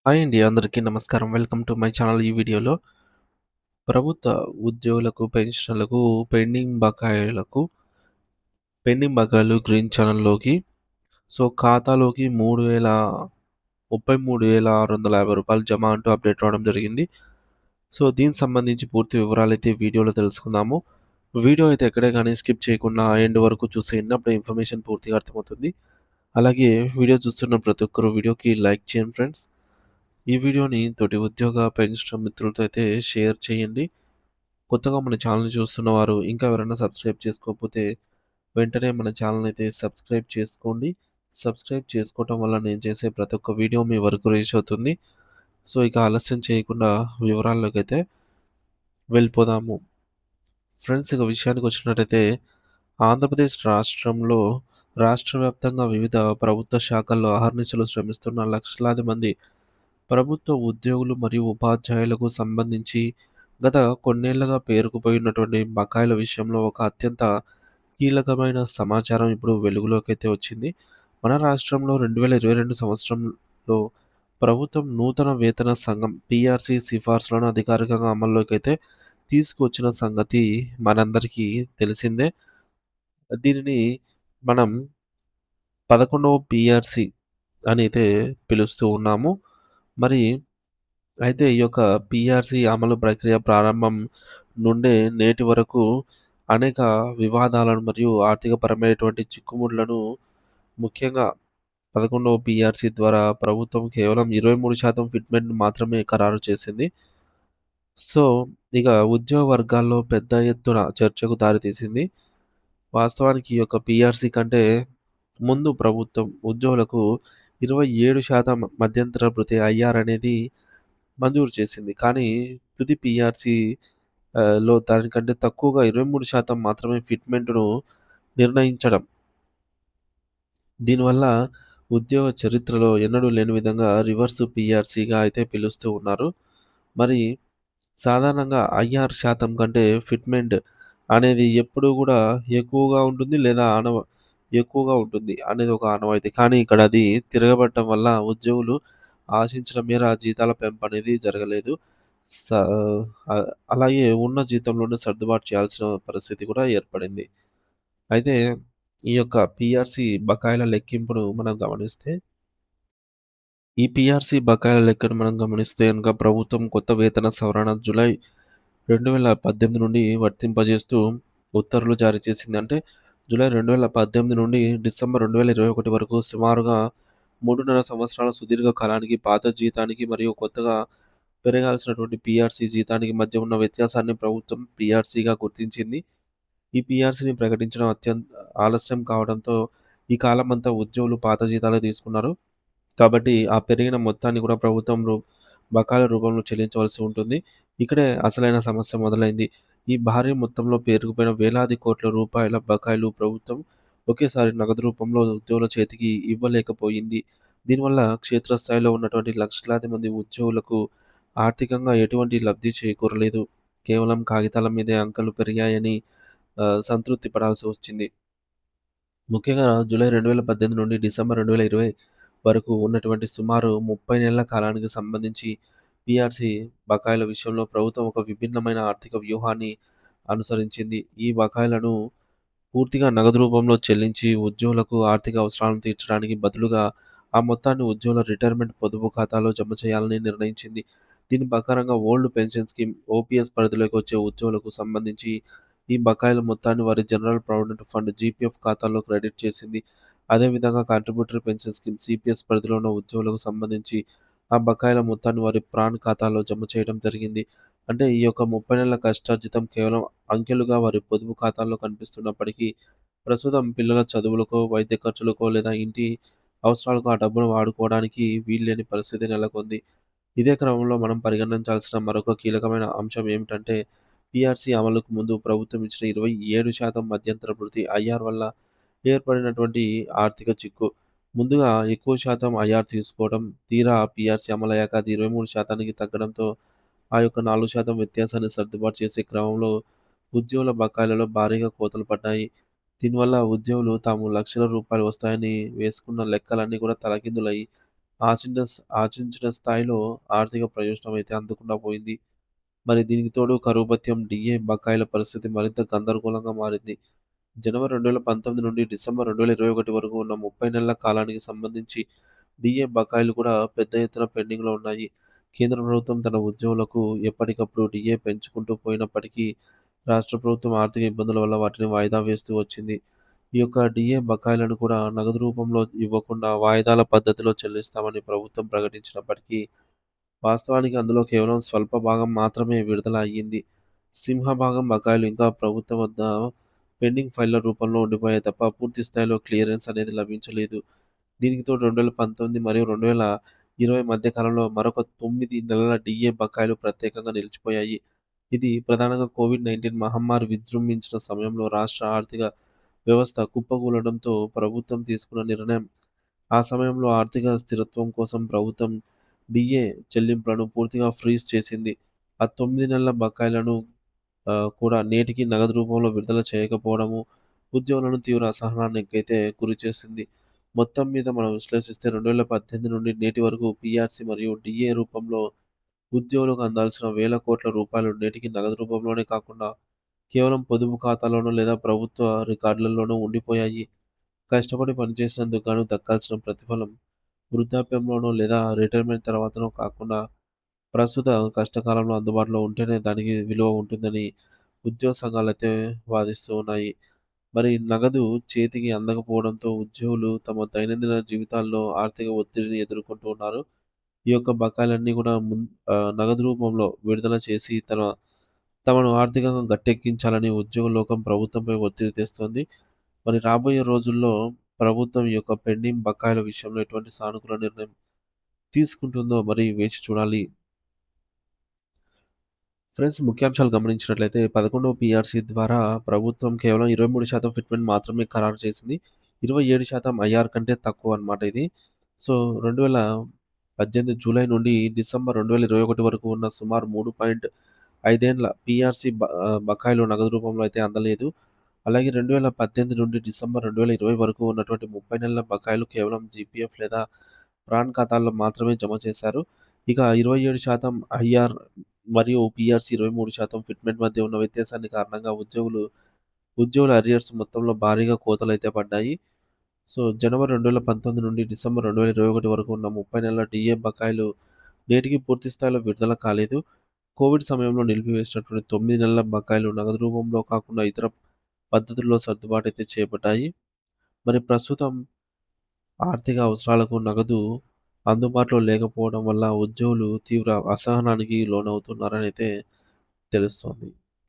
Hi అండి. అందరికీ నమస్కారం. Welcome to my channel. ఈ వీడియోలో ప్రభుత్వ ఉద్యోగులకు, పెన్షనర్లకు పెండింగ్ బకాయిలు గ్రీన్ ఛానల్‌లోకి ఖాతాలోకి రూ. 33,650 జమ అంటూ అప్డేట్ రావడం జరిగింది. దీనికి సంబంధించి పూర్తి వివరాలైతే వీడియోలో తెలుసుకుందాము. వీడియో అయితే ఎక్కడే గాని స్కిప్ చేయకుండా ఎండ్ వరకు చూసేయండి. అప్పుడే ఇన్ఫర్మేషన్ పూర్తిగా అర్థమవుతుంది. అలాగే వీడియో చూస్తున్న ప్రతి ఒక్కరు వీడియోకి లైక్ చేయండి ఫ్రెండ్స్. ఈ వీడియోని తోటి ఉద్యోగ, పెన్షన్ మిత్రులతో అయితే షేర్ చేయండి. కొత్తగా మన ఛానల్‌ని చూస్తున్నవారు ఇంకా ఎవరైనా సబ్స్క్రైబ్ చేసుకోకపోతే వెంటనే మన ఛానల్‌ని అయితే సబ్స్క్రైబ్ చేసుకోండి. సబ్స్క్రైబ్ చేసుకోవటం వల్ల నేను చేసే ప్రతి ఒక్క వీడియో మీ వరకు రీచ్ అవుతుంది. ఇక ఆలస్యం చేయకుండా వివరాల్లోకైతే వెళ్ళిపోదాము. ఫ్రెండ్స్, ఇక విషయానికొచ్చినట్టయితే ఆంధ్రప్రదేశ్ రాష్ట్రంలో రాష్ట్ర వ్యాప్తంగా వివిధ ప్రభుత్వ శాఖల్లో అహర్నిశలు శ్రమిస్తున్న లక్షలాది మంది ప్రభుత్వ ఉద్యోగులు మరియు ఉపాధ్యాయులకు సంబంధించి గత కొన్నేళ్లుగా పేరుకుపోయినటువంటి బకాయిల విషయంలో ఒక అత్యంత కీలకమైన సమాచారం ఇప్పుడు వెలుగులోకైతే వచ్చింది. మన రాష్ట్రంలో 2022 సంవత్సరంలో ప్రభుత్వం నూతన వేతన సంఘం పీఆర్సీ సిఫార్సులను అధికారికంగా అమల్లోకైతే తీసుకొచ్చిన సంగతి మనందరికీ తెలిసిందే. దీనిని మనం 11వ పీఆర్సీ అని అయితే పిలుస్తూ ఉన్నాము. మరి అయితే ఈ యొక్క పీఆర్సీ అమలు ప్రక్రియ ప్రారంభం నుండే నేటి వరకు అనేక వివాదాలను మరియు ఆర్థికపరమైనటువంటి చిక్కుముడులను ముఖ్యంగా 11వ పీఆర్సీ ద్వారా ప్రభుత్వం కేవలం 23% ఫిట్‌మెంట్‌ని మాత్రమే ఖరారు చేసింది. సో, ఇక ఉద్యోగ వర్గాల్లో పెద్ద ఎత్తున చర్చకు దారితీసింది. వాస్తవానికి ఈ యొక్క పీఆర్సీ కంటే ముందు ప్రభుత్వం ఉద్యోగులకు 27% మధ్యంతర భృతి ఐఆర్ అనేది మంజూరు చేసింది. కానీ తుది పీఆర్సీ లో దానికంటే తక్కువగా 23% మాత్రమే ఫిట్‌మెంట్‌ను నిర్ణయించడం. దీనివల్ల ఉద్యోగ చరిత్రలో ఎన్నడూ లేని విధంగా రివర్స్ పీఆర్సీగా అయితే పిలుస్తూ ఉన్నారు. మరి సాధారణంగా ఐఆర్ శాతం కంటే ఫిట్‌మెంట్ అనేది ఎప్పుడూ గూడా ఎక్కువగా ఉంటుంది లేదా ఎక్కువగా ఉంటుంది అనేది ఒక ఆనవాయితీ. కానీ ఇక్కడ అది తిరగబడటం వల్ల ఉద్యోగులు ఆశించిన మేర జీతాల పెంపనేది జరగలేదు. స అలాగే ఉన్న జీతంలోనే సర్దుబాటు చేయాల్సిన పరిస్థితి కూడా ఏర్పడింది. అయితే ఈ యొక్క పీఆర్సీ బకాయిల లెక్కింపును మనం గమనిస్తే, ఈ పీఆర్సీ బకాయిల లెక్కను మనం గమనిస్తే గనక ప్రభుత్వం కొత్త వేతన సవరణ జూలై 2018 నుండి వర్తింపజేస్తూ ఉత్తర్వులు జారీ చేసింది. అంటే జూలై 2018 నుండి డిసెంబర్ 2021 వరకు సుమారుగా 3.5 సంవత్సరాల సుదీర్ఘ కాలానికి పాత జీతానికి మరియు కొత్తగా పెరగాల్సినటువంటి పీఆర్సీ జీతానికి మధ్య ఉన్న వ్యత్యాసాన్ని ప్రభుత్వం పీఆర్సీగా గుర్తించింది. ఈ పీఆర్సీని ప్రకటించడం ఆలస్యం కావడంతో ఈ కాలమంతా ఉద్యోగులు పాత జీతాలే తీసుకున్నారు. కాబట్టి ఆ పెరిగిన మొత్తాన్ని కూడా ప్రభుత్వం బకాయిల రూపంలో చెల్లించవలసి ఉంటుంది. ఇక్కడే అసలైన సమస్య మొదలైంది. ఈ భారీ మొత్తంలో పేరుకుపోయిన వేలాది కోట్ల రూపాయల బకాయిలు ప్రభుత్వం ఒకేసారి నగదు రూపంలో ఉద్యోగుల చేతికి ఇవ్వలేకపోయింది. దీనివల్ల క్షేత్రస్థాయిలో ఉన్నటువంటి లక్షలాది మంది ఉద్యోగులకు ఆర్థికంగా ఎటువంటి లబ్ధి చేకూరలేదు. కేవలం కాగితాల మీదే అంకెలు పెరిగాయని సంతృప్తి పడాల్సి వచ్చింది. ముఖ్యంగా జూలై 2018 నుండి డిసెంబర్ 2020 వరకు ఉన్నటువంటి సుమారు 30 నెలల కాలానికి సంబంధించి పీఆర్సీ బకాయిల విషయంలో ప్రభుత్వం ఒక విభిన్నమైన ఆర్థిక వ్యూహాన్ని అనుసరించింది. ఈ బకాయిలను పూర్తిగా నగదు రూపంలో చెల్లించి ఉద్యోగులకు ఆర్థిక అవసరాలను తీర్చడానికి బదులుగా ఆ మొత్తాన్ని ఉద్యోగుల రిటైర్మెంట్ పొదుపు ఖాతాలో జమ చేయాలని నిర్ణయించింది. దీని ప్రకారంగా ఓల్డ్ పెన్షన్ స్కీమ్ ఓపీఎస్ పరిధిలోకి వచ్చే ఉద్యోగులకు సంబంధించి ఈ బకాయిల మొత్తాన్ని వారి జనరల్ ప్రావిడెంట్ ఫండ్ జీపీఎఫ్ ఖాతాలో క్రెడిట్ చేసింది. అదేవిధంగా కాంట్రిబ్యూటరీ పెన్షన్ స్కీమ్ సీపీఎస్ పరిధిలో ఉన్న ఉద్యోగులకు సంబంధించి ఆ బకాయిల మొత్తాన్ని వారి ప్రాన్ ఖాతాలో జమ చేయడం జరిగింది. అంటే ఈ యొక్క 30 నెలల కష్టార్జితం కేవలం అంకెలుగా వారి పొదుపు ఖాతాల్లో కనిపిస్తున్నప్పటికీ, ప్రస్తుతం పిల్లల చదువులకో, వైద్య ఖర్చులకో లేదా ఇంటి అవసరాలకు ఆ డబ్బును వాడుకోవడానికి వీల్లేని పరిస్థితి నెలకొంది. ఇదే క్రమంలో మనం పరిగణించాల్సిన మరొక కీలకమైన అంశం ఏమిటంటే, పీఆర్సీ అమలుకు ముందు ప్రభుత్వం ఇచ్చిన 27% మధ్యంతర భృతి ఐఆర్ వల్ల ఏర్పడినటువంటి ఆర్థిక చిక్కు. ముందుగా ఎక్కువ శాతం ఐఆర్ తీసుకోవడం, తీరా పీఆర్సీ అమలయ్యాక అది 23%కి తగ్గడంతో ఆ యొక్క 4% వ్యత్యాసాన్ని సర్దుబాటు చేసే క్రమంలో ఉద్యోగుల బకాయిలలో భారీగా కోతలు పడ్డాయి. దీనివల్ల ఉద్యోగులు తాము లక్షల రూపాయలు వస్తాయని వేసుకున్న లెక్కలన్నీ కూడా తలకిందులయ్యి ఆశించిన స్థాయిలో ఆర్థిక ప్రయోజనం అయితే అందకుండా పోయింది. మరి దీనికి తోడు కరువు భత్యం, డీఏ బకాయిల పరిస్థితి మరింత గందరగోళంగా మారింది. జనవరి 2019 నుండి డిసెంబర్ 2021 వరకు ఉన్న 30 నెలల కాలానికి సంబంధించి డీఏ బకాయిలు కూడా పెద్ద ఎత్తున పెండింగ్‌లో ఉన్నాయి. కేంద్ర ప్రభుత్వం తన ఉద్యోగులకు ఎప్పటికప్పుడు డీఏ పెంచుకుంటూ పోయినప్పటికీ, రాష్ట్ర ప్రభుత్వం ఆర్థిక ఇబ్బందుల వల్ల వాటిని వాయిదా వేస్తూ వచ్చింది. ఈ యొక్క డీఏ బకాయిలను కూడా నగదు రూపంలో ఇవ్వకుండా వాయిదాల పద్ధతిలో చెల్లిస్తామని ప్రభుత్వం ప్రకటించినప్పటికీ, వాస్తవానికి అందులో కేవలం స్వల్ప భాగం మాత్రమే విడుదల అయ్యింది. సింహభాగం బకాయిలు ఇంకా ప్రభుత్వం వద్ద పెండింగ్ ఫైళ్ల రూపంలో ఉండిపోయాయి తప్ప పూర్తి స్థాయిలో క్లియరెన్స్ అనేది లభించలేదు. దీనికి తోడు 2019 మరియు 2020 మధ్య కాలంలో మరొక 9 నెలల డీఏ బకాయిలు ప్రత్యేకంగా నిలిచిపోయాయి. ఇది ప్రధానంగా కోవిడ్-19 మహమ్మారి విజృంభించిన సమయంలో రాష్ట్ర ఆర్థిక వ్యవస్థ కుప్పకూలడంతో ప్రభుత్వం తీసుకున్న నిర్ణయం. ఆ సమయంలో ఆర్థిక స్థిరత్వం కోసం ప్రభుత్వం డీఏ చెల్లింపులను పూర్తిగా ఫ్రీజ్ చేసింది. ఆ 9 నెలల బకాయిలను కూడా నేటికి నగదు రూపంలో విడుదల చేయకపోవడము ఉద్యోగులను తీవ్ర అసహనానికైతే గురిచేసింది. మొత్తం మీద మనం విశ్లేషిస్తే 2018 నుండి నేటి వరకు పీఆర్సీ మరియు డీఏ రూపంలో ఉద్యోగులకు అందాల్సిన వేల కోట్ల రూపాయలు నేటికి నగదు రూపంలోనే కాకుండా కేవలం పొదుపు ఖాతాలోనో లేదా ప్రభుత్వ రికార్డులలోనో ఉండిపోయాయి. కష్టపడి పనిచేసినందుకు గాను దక్కాల్సిన ప్రతిఫలం వృద్ధాప్యంలోనో లేదా రిటైర్మెంట్ తర్వాతనో కాకుండా ప్రస్తుత కష్టకాలంలో అందుబాటులో ఉంటేనే దానికి విలువ ఉంటుందని ఉద్యోగ సంఘాలైతే వాదిస్తూ ఉన్నాయి. మరి నగదు చేతికి అందకపోవడంతో ఉద్యోగులు తమ దైనందిన జీవితాల్లో ఆర్థిక ఒత్తిడిని ఎదుర్కొంటూ ఉన్నారు. ఈ యొక్క బకాయిలన్నీ కూడా నగదు రూపంలో విడుదల చేసి తమను ఆర్థికంగా గట్టెక్కించాలని ఉద్యోగ లోకం ప్రభుత్వంపై ఒత్తిడి తెస్తోంది. మరి రాబోయే రోజుల్లో ప్రభుత్వం ఈ యొక్క పెండింగ్ బకాయిల విషయంలో ఎటువంటి సానుకూల నిర్ణయం తీసుకుంటుందో మరి వేచి చూడాలి. ఫ్రెండ్స్, ముఖ్యాంశాలు గమనించినట్లయితే 11వ పీఆర్సీ ద్వారా ప్రభుత్వం కేవలం 23% ఫిట్‌మెంట్ మాత్రమే ఖరారు చేసింది. 27% ఐఆర్ కంటే తక్కువ అన్నమాట ఇది. సో, 2018 జూలై నుండి డిసెంబర్ 2021 వరకు ఉన్న సుమారు 3.5 ఏండ్ల పీఆర్సీ బకాయిలు నగదు రూపంలో అయితే అందలేదు. అలాగే 2018 నుండి డిసెంబర్ 2020 వరకు ఉన్నటువంటి 30 నెలల బకాయిలు కేవలం జీపీఎఫ్ లేదా ప్రాన్ ఖాతాల్లో మాత్రమే జమ చేశారు. ఇక 27% ఐఆర్ మరియు పీఆర్సీ 23% ఫిట్‌మెంట్ మధ్య ఉన్న వ్యత్యాసాన్ని కారణంగా ఉద్యోగుల అరియర్స్ మొత్తంలో భారీగా కోతలైతే పడ్డాయి. సో, జనవరి 2019 నుండి డిసెంబర్ 2021 వరకు ఉన్న 30 నెలల డీఏ బకాయిలు నేటికి పూర్తి స్థాయిలో విడుదల కాలేదు. కోవిడ్ సమయంలో నిలిపివేసినటువంటి 9 నెలల బకాయిలు నగదు రూపంలో కాకుండా ఇతర పద్ధతుల్లో సర్దుబాటైతే చేపట్టాయి. మరి ప్రస్తుతం ఆర్థిక అవసరాలకు నగదు అందుబాటులో లేకపోవడం వల్ల ఉద్యోగులు తీవ్ర అసహనానికి లోనవుతున్నారనైతే తెలుస్తోంది.